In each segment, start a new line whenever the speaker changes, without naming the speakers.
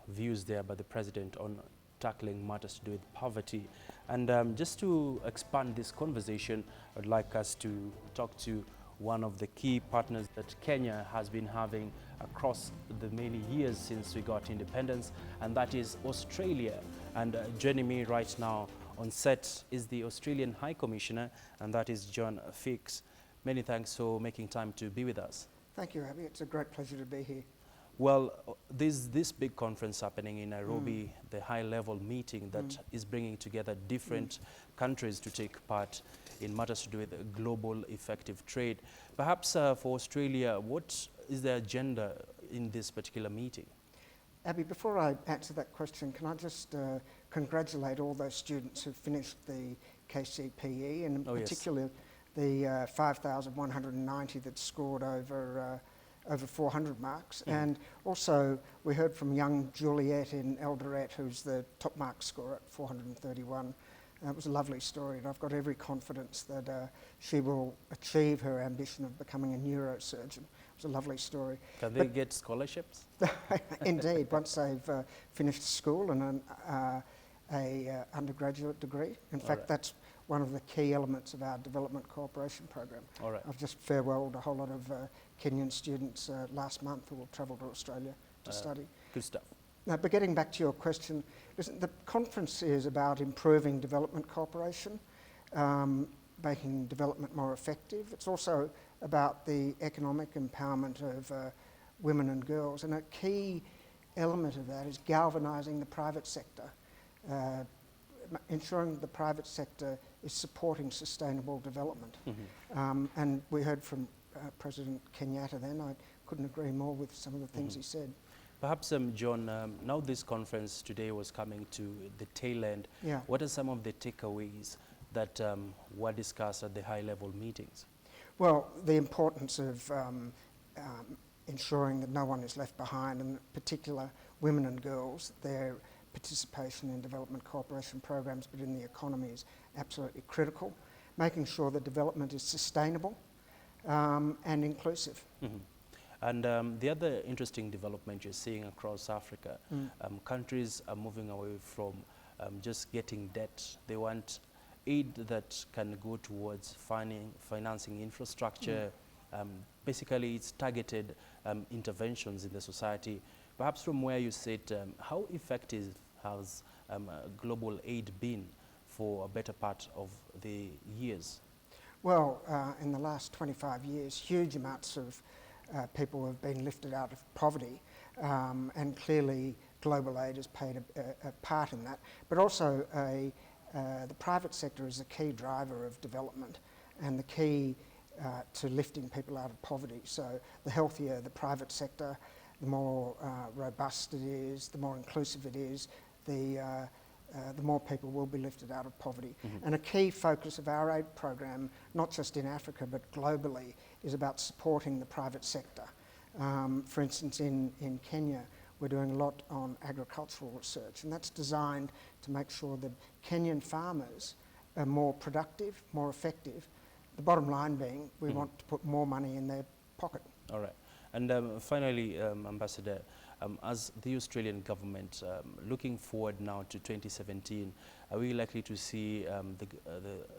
views there by the President on tackling matters to do with poverty. And just to expand this conversation, I'd like us to talk to one of the key partners that Kenya has been having across the many years since we got independence, and that is Australia. And joining me right now on set is the Australian High Commissioner, and that is John Fix. Many thanks for making time to be with us.
Thank you, Aby. It's a great pleasure to be here.
Well, this big conference happening in Nairobi, the high-level meeting that is bringing together different countries to take part in matters to do with global effective trade. Perhaps for Australia, what is the agenda in this particular meeting?
Aby, before I answer that question, can I just congratulate all those students who finished the KCPE, and in particular the 5,190 that scored over 400 marks. And also we heard from young Juliet in Eldoret, who's the top mark scorer at 431. It was a lovely story, and I've got every confidence that she will achieve her ambition of becoming a neurosurgeon. It was a lovely story.
Can they get scholarships?
Indeed, once they've finished school and an undergraduate degree. In fact, that's one of the key elements of our development cooperation program.
All right.
I've just farewelled a whole lot of Kenyan students last month who will travel to Australia to study.
Good stuff.
Now, but getting back to your question, listen, the conference is about improving development cooperation, making development more effective. It's also about the economic empowerment of women and girls, and a key element of that is galvanising the private sector, ensuring the private sector is supporting sustainable development. And we heard from President Kenyatta then. I couldn't agree more with some of the things he said.
Perhaps, John, now this conference today was coming to the tail end.
Yeah.
What are some of the takeaways that were discussed at the high-level meetings?
Well, the importance of ensuring that no one is left behind, and in particular women and girls, their participation in development cooperation programs but in the economy is absolutely critical. Making sure that development is sustainable and inclusive.
And the other interesting development you're seeing across Africa, countries are moving away from just getting debt. They want aid that can go towards financing infrastructure. Basically, it's targeted interventions in the society. Perhaps from where you sit, how effective has global aid been for a better part of the years?
Well, in the last 25 years, huge amounts of people have been lifted out of poverty, and clearly global aid has played a part in that. But also the private sector is a key driver of development and the key to lifting people out of poverty. So the healthier the private sector, the more robust it is, the more inclusive it is, the more people will be lifted out of poverty. And a key focus of our aid program, not just in Africa but globally, is about supporting the private sector. For instance, in Kenya, we're doing a lot on agricultural research, and that's designed to make sure that Kenyan farmers are more productive, more effective. The bottom line being, we want to put more money in their pocket.
All right. And finally, Ambassador, as the Australian government, looking forward now to 2017, are we likely to see the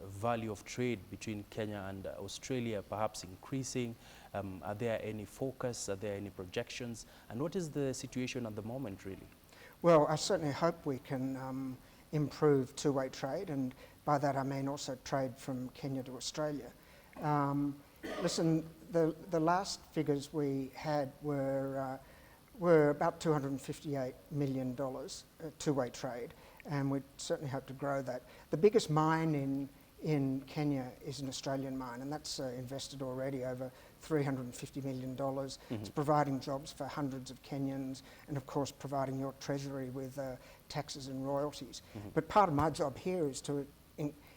value of trade between Kenya and Australia perhaps increasing? Are there any focus? Are there any projections? And what is the situation at the moment, really?
Well, I certainly hope we can improve two-way trade, and by that I mean also trade from Kenya to Australia. Listen, the last figures we had were about $258 million two-way trade, and we certainly hope to grow that. The biggest mine in Kenya is an Australian mine, and that's invested already over $350 million. It's providing jobs for hundreds of Kenyans, and of course providing your treasury with taxes and royalties. But part of my job here is to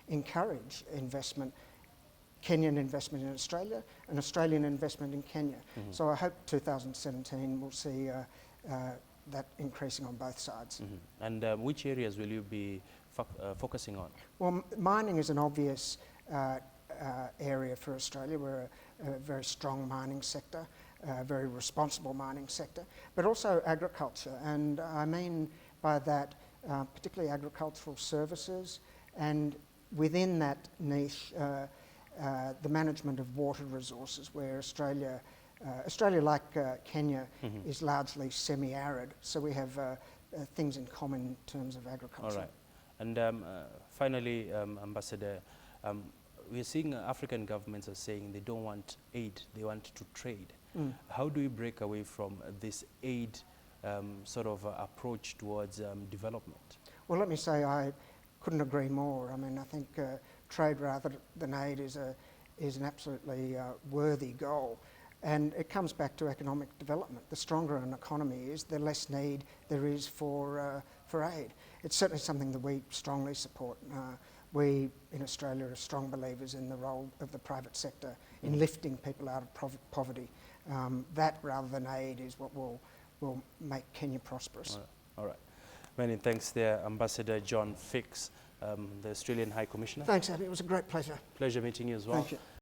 encourage investment, Kenyan investment in Australia and Australian investment in Kenya. So I hope 2017 will see that increasing on both sides.
And which areas will you be focusing on?
Well, mining is an obvious area for Australia. We're a very strong mining sector. very responsible mining sector, but also agriculture. And I mean by that particularly agricultural services, and within that niche, the management of water resources, where Australia, like Kenya, is largely semi-arid, so we have things in common in terms of agriculture.
All right. And finally, Ambassador, we're seeing African governments are saying they don't want aid, they want to trade. How do we break away from this aid sort of approach towards development?
Well, let me say I couldn't agree more. I mean, I think trade rather than aid is an absolutely worthy goal. And it comes back to economic development. The stronger an economy is, the less need there is for aid. It's certainly something that we strongly support. We in Australia are strong believers in the role of the private sector in lifting people out of poverty. That rather than aid is what will make Kenya prosperous.
All right. Many thanks there, Ambassador John Fix, the Australian High Commissioner.
Thanks, Aby. It was a great pleasure.
Pleasure meeting you as well.
Thank you.